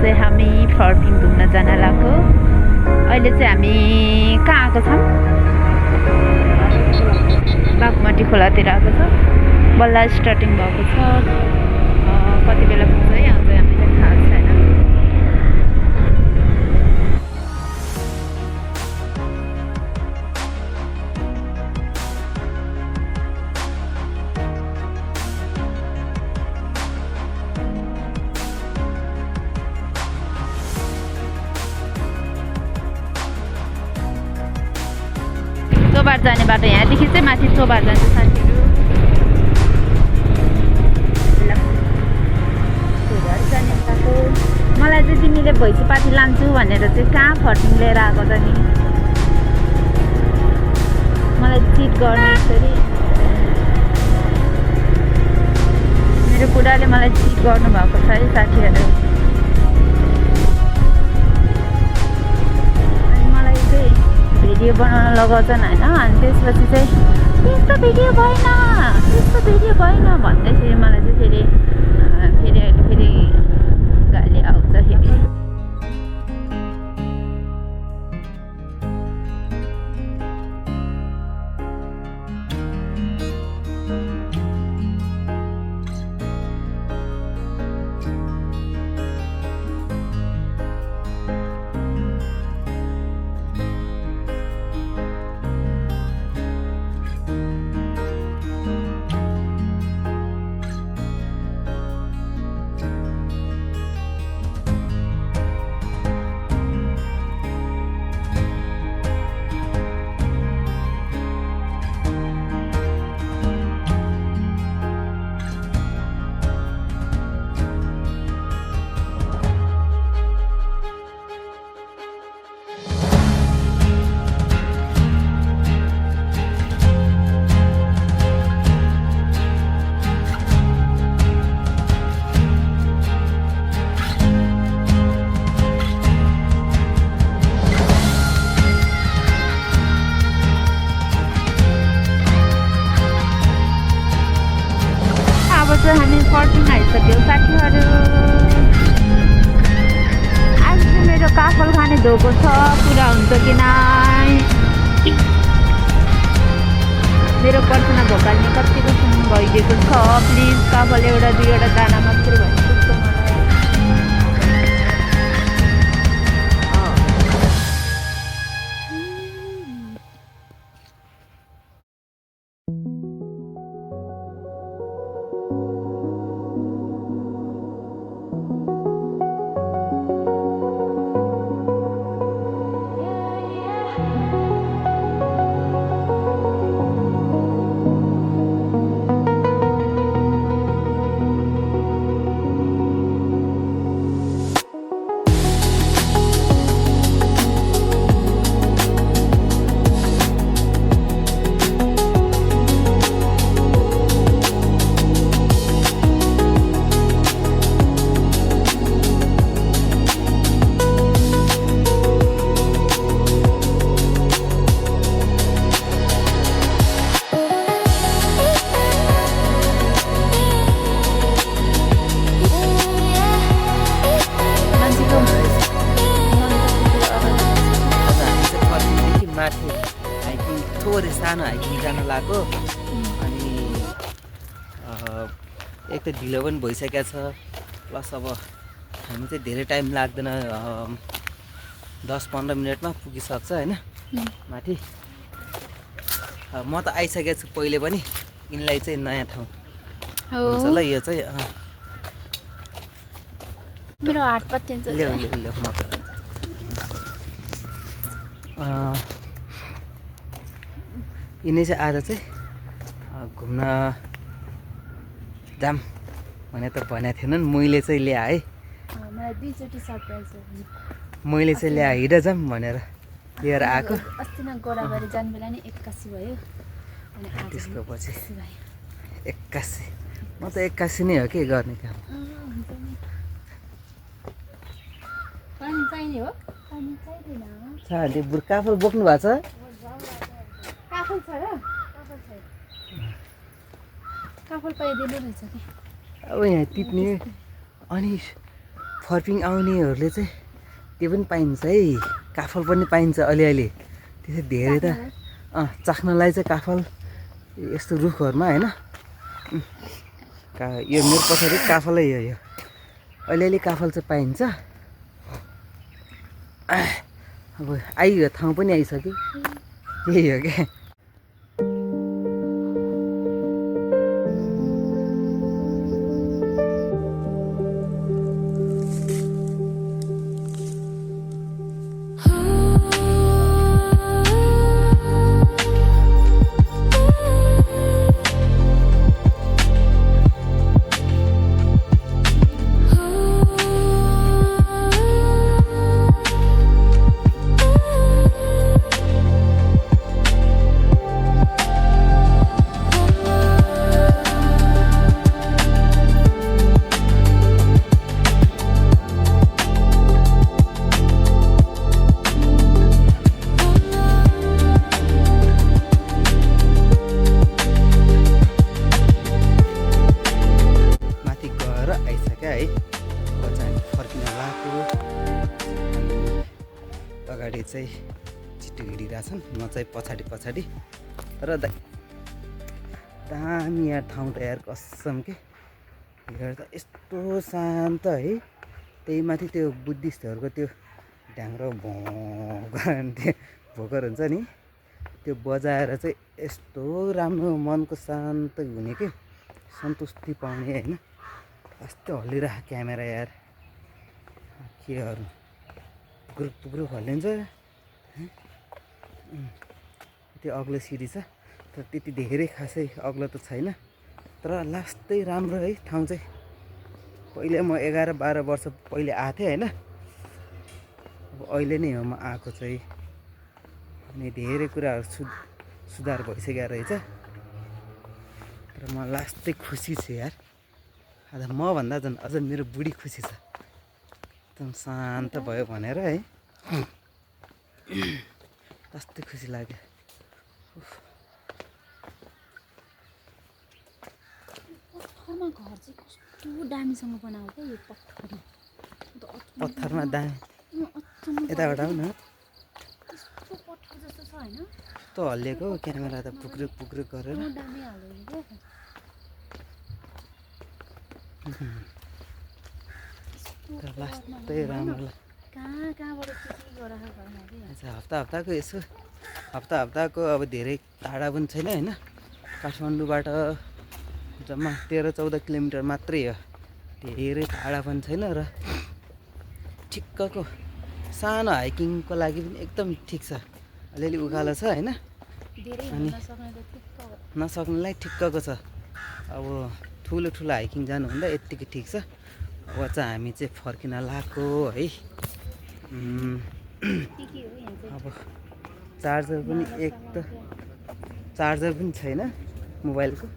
चाहिँ हामी फर्किङ घुम्न जान लागेको। अहिले चाहिँ हामी कहाँ आएको छौँ? बागमती खोलातिर आएको छ। बल्ल स्टार्टिङ भएको छ। कति बेला पुग्छ है यहाँ चाहिँ हामीलाई थाहा छैन। चोबार जाने बाटो यहाँदेखि चाहिँ माथि चोबार जान्छ साथीहरू। चोबार जाने बाटो। मलाई चाहिँ तिमीले भैँसीपाती लान्छु भनेर चाहिँ कहाँ फर्किङ लिएर आएको त नि? मलाई चिट गर्ने यसरी मेरो बुढाले मलाई चिट गर्नुभएको छ है साथीहरू। अनि मलाई चाहिँ भिडियो बनाउन लगाउँछन् होइन, अनि त्यसपछि चाहिँ त्यस्तो भिडियो भएन भन्दैखेरि मलाई चाहिँ फेरि अहिले फेरि गाली आउँछ फेरि। हामी फर्किङ आइसक्यौँ साथीहरू। आज चाहिँ मेरो काफल खाने धोको छ, पुरा हुन्छ कि नाइ? मेरो पर्सना भोकाल्ने कतिको सुन्नु भइदिएको छ। प्लिज काफल एउटा दुईवटा दाना मात्रै भने पुग्छ मलाई। माथि हाइकिङ थोरै सानो हाइकिङ जान लागेको। अनि एक त ढिलो पनि भइसकेको छ, प्लस अब हामी चाहिँ धेरै टाइम लाग्दैन, 10-15 मिनटमा पुगिसक्छ होइन माथि। म त आइसकेको छु पहिले पनि। यिनलाई चाहिँ नयाँ ठाउँ हुन्छ ल। यो चाहिँ मेरो हात पत्यान्छ। ल्याउ म यिनै चाहिँ आज चाहिँ घुम्न जाम भने त भनेको थिएन नि, मैले चाहिँ ल्याएँ है। मलाई दुईचोटि सरप्राइज हो। मैले चाहिँ ल्याएँ हिँड जाम भनेर लिएर आएको। अस्ति न गोडाबारी जाने बेला नि 81 भयो, अनि त्यसको पछि 81। म त 81 नै हो के गर्ने काम। पानी चाहिने हो? पानी चाहिँदैन। साले काफल बोक्नु भएको छ? काफल छ र? काफल पाइदिनु रहेछ कि? अब यहाँ टिप्ने अनि फर्पिङ आउनेहरूले चाहिँ त्यो पनि पाइन्छ है, काफल पनि पाइन्छ अलिअलि। त्यसै धेरै त चाख्नलाई चाहिँ काफल यस्तो रुखहरूमा होइन, यो मेरो पछाडि काफलै हो, यो अलिअलि काफल चाहिँ पाइन्छ। अब आइयो, ठाउँ पनि आइसक्यो, यही हो क्या। अगाडि चाहिँ छिटो हिँडिरहेछन्, म चाहिँ पछाडि। तर दामी यार ठाउँ त यार, कसम के हेर्दा यस्तो शान्त है। त्यही माथि त्यो बुद्धिस्टहरूको त्यो ढ्याङ्ग्रो त्यो भोकर हुन्छ नि, त्यो बजाएर चाहिँ यस्तो राम्रो मनको शान्त हुने के, सन्तुष्टि पाउने होइन। कस्तो हल्लिरहेको क्यामेरा यार, केहरू पुग्रुक हल्लिन्छ। त्यो अग्लो सिडी छ, तर त्यति धेरै खासै अग्लो त छैन, तर लास्टै राम्रो है ठाउँ चाहिँ। पहिले म 11-12 वर्ष पहिले आएको थिएँ होइन, अब अहिले नै हो म आएको चाहिँ। अनि धेरै कुराहरू सुधार भइसकेको रहेछ। तर म लास्टै खुसी छु यार। आज मभन्दा झन् अझ मेरो बुढी खुसी छ, एकदम शान्त भयो भनेर है। कस्तो खुसी लाग्यो। पत्थरमा घर चाहिँ कस्तो दामीसँग बनाएको यो पत्थरले, पत्थरमा दामी। यताबाट आऊ न, कस्तो पत्थर जस्तो छ होइन, कस्तो हल्लिएको क्यामेरा त पुग्रुक गरेर। दामी हालेको तर लास्टै राम्रो। कहाँबाट के गराएको अच्छा, हप्ताको यसो हप्ताको अब धेरै टाढा पनि छैन होइन। काठमाडौँबाट जम्मा 13-14 किलोमिटर मात्रै हो, धेरै टाढा पनि छैन र ठिक्कको सानो हाइकिङको लागि पनि एकदम ठिक छ। अलिअलि उकालो छ होइन, अनि नसक्नेलाई ठिक्कको छ। अब ठुलो हाइकिङ जानुहुँदा यत्तिकै ठिक छ। अब चाहिँ हामी चाहिँ फर्किन लाग्यो है। अब चार्जर पनि छैन मोबाइलको।